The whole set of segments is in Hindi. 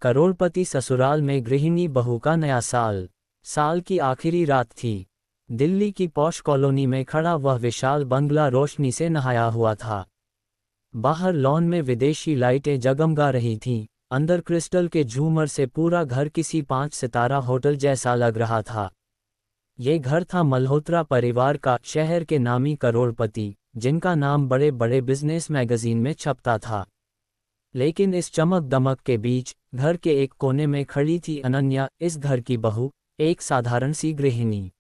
करोड़पति ससुराल में गृहिणी बहू का नया साल। साल की आखिरी रात थी। दिल्ली की पॉश कॉलोनी में खड़ा वह विशाल बंगला रोशनी से नहाया हुआ था। बाहर लॉन में विदेशी लाइटें जगमगा रही थीं, अंदर क्रिस्टल के झूमर से पूरा घर किसी 5 सितारा होटल जैसा लग रहा था। ये घर था मल्होत्रा परिवार का, शहर के नामी करोड़पति, जिनका नाम बड़े बड़े बिजनेस मैगजीन में छपता था। लेकिन इस चमक दमक के बीच घर के एक कोने में खड़ी थी अनन्या, इस घर की बहू, एक साधारण सी गृहिणी।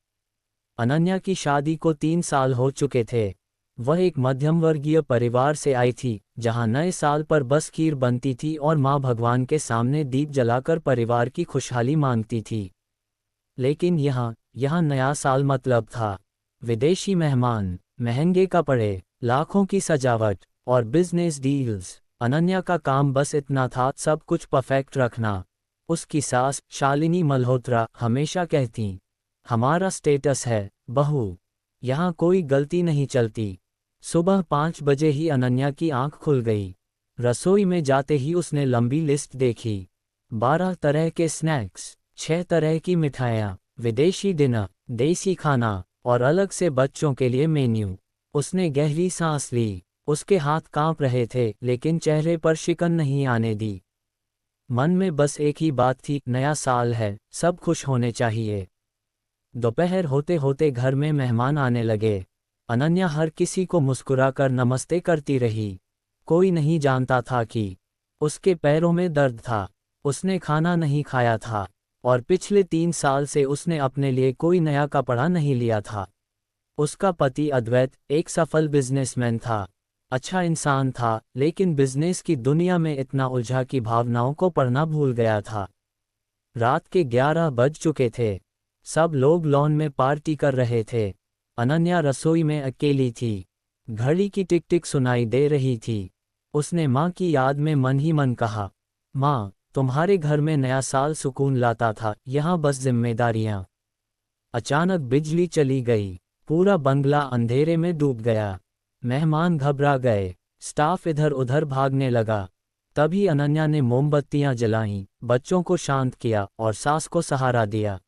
अनन्या की शादी को 3 साल हो चुके थे। वह एक मध्यम वर्गीय परिवार से आई थी, जहां नए साल पर बस खीर बनती थी और मां भगवान के सामने दीप जलाकर परिवार की खुशहाली मांगती थी। लेकिन यहाँ नया साल मतलब था विदेशी मेहमान, महंगे कपड़े, लाखों की सजावट और बिजनेस डील्स। अनन्या का काम बस इतना था, सब कुछ परफेक्ट रखना। उसकी सास शालिनी मल्होत्रा हमेशा कहती, हमारा स्टेटस है बहू, यहाँ कोई गलती नहीं चलती। सुबह 5 बजे ही अनन्या की आंख खुल गई। रसोई में जाते ही उसने लंबी लिस्ट देखी। 12 तरह के स्नैक्स, 6 तरह की मिठाइयाँ, विदेशी डिनर, देसी खाना और अलग से बच्चों के लिए मेन्यू। उसने गहरी सांस ली। उसके हाथ कांप रहे थे, लेकिन चेहरे पर शिकन नहीं आने दी। मन में बस एक ही बात थी, नया साल है, सब खुश होने चाहिए। दोपहर होते होते घर में मेहमान आने लगे। अनन्या हर किसी को मुस्कुराकर नमस्ते करती रही। कोई नहीं जानता था कि उसके पैरों में दर्द था। उसने खाना नहीं खाया था और पिछले 3 साल से उसने अपने लिए कोई नया कपड़ा नहीं लिया था। उसका पति अद्वैत एक सफल बिजनेसमैन था, अच्छा इंसान था, लेकिन बिजनेस की दुनिया में इतना उलझा कि भावनाओं को पढ़ना भूल गया था। रात के 11 बज चुके थे। सब लोग लॉन में पार्टी कर रहे थे। अनन्या रसोई में अकेली थी। घड़ी की टिक टिक सुनाई दे रही थी। उसने माँ की याद में मन ही मन कहा, माँ, तुम्हारे घर में नया साल सुकून लाता था, यहाँ बस जिम्मेदारियाँ। अचानक बिजली चली गई। पूरा बंगला अंधेरे में डूब गया। मेहमान घबरा गए। स्टाफ इधर उधर भागने लगा। तभी अनन्या ने मोमबत्तियां जलाईं, बच्चों को शांत किया और सास को सहारा दिया।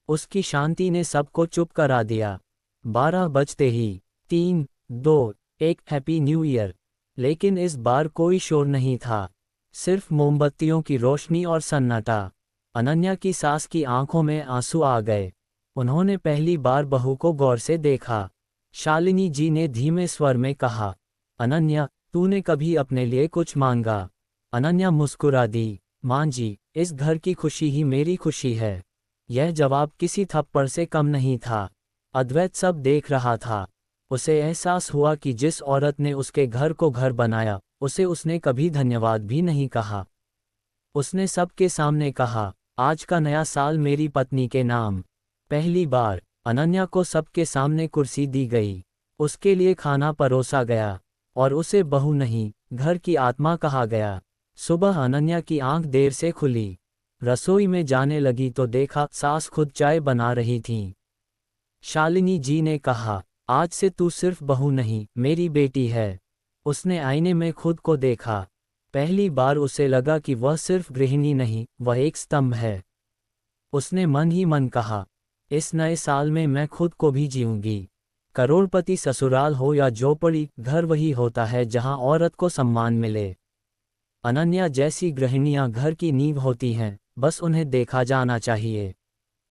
उसकी शांति ने सबको चुप करा दिया। 12 बजते ही 3, 2, 1 हैप्पी न्यू ईयर। लेकिन इस बार कोई शोर नहीं था, सिर्फ मोमबत्तियों की रोशनी और सन्नाटा। अनन्या की सास की आंखों में आंसू आ गए। उन्होंने पहली बार बहू को गौर से देखा। शालिनी जी ने धीमे स्वर में कहा, अनन्या, तूने कभी अपने लिए कुछ मांगा? अनन्या मुस्कुरा दी, माँ जी, इस घर की खुशी ही मेरी खुशी है। यह जवाब किसी थप्पड़ से कम नहीं था। अद्वैत सब देख रहा था। उसे एहसास हुआ कि जिस औरत ने उसके घर को घर बनाया, उसे उसने कभी धन्यवाद भी नहीं कहा। उसने सबके सामने कहा, आज का नया साल मेरी पत्नी के नाम। पहली बार अनन्या को सबके सामने कुर्सी दी गई। उसके लिए खाना परोसा गया और उसे बहू नहीं, घर की आत्मा कहा गया। सुबह अनन्या की आंख देर से खुली। रसोई में जाने लगी तो देखा सास खुद चाय बना रही थीं। शालिनी जी ने कहा, आज से तू सिर्फ बहू नहीं, मेरी बेटी है। उसने आईने में खुद को देखा। पहली बार उसे लगा कि वह सिर्फ गृहिणी नहीं, वह एक स्तंभ है। उसने मन ही मन कहा, इस नए साल में मैं खुद को भी जीऊंगी। करोड़पति ससुराल हो या झोपड़ी, घर वही होता है जहां औरत को सम्मान मिले। अनन्या जैसी गृहिणियां घर की नींव होती हैं, बस उन्हें देखा जाना चाहिए।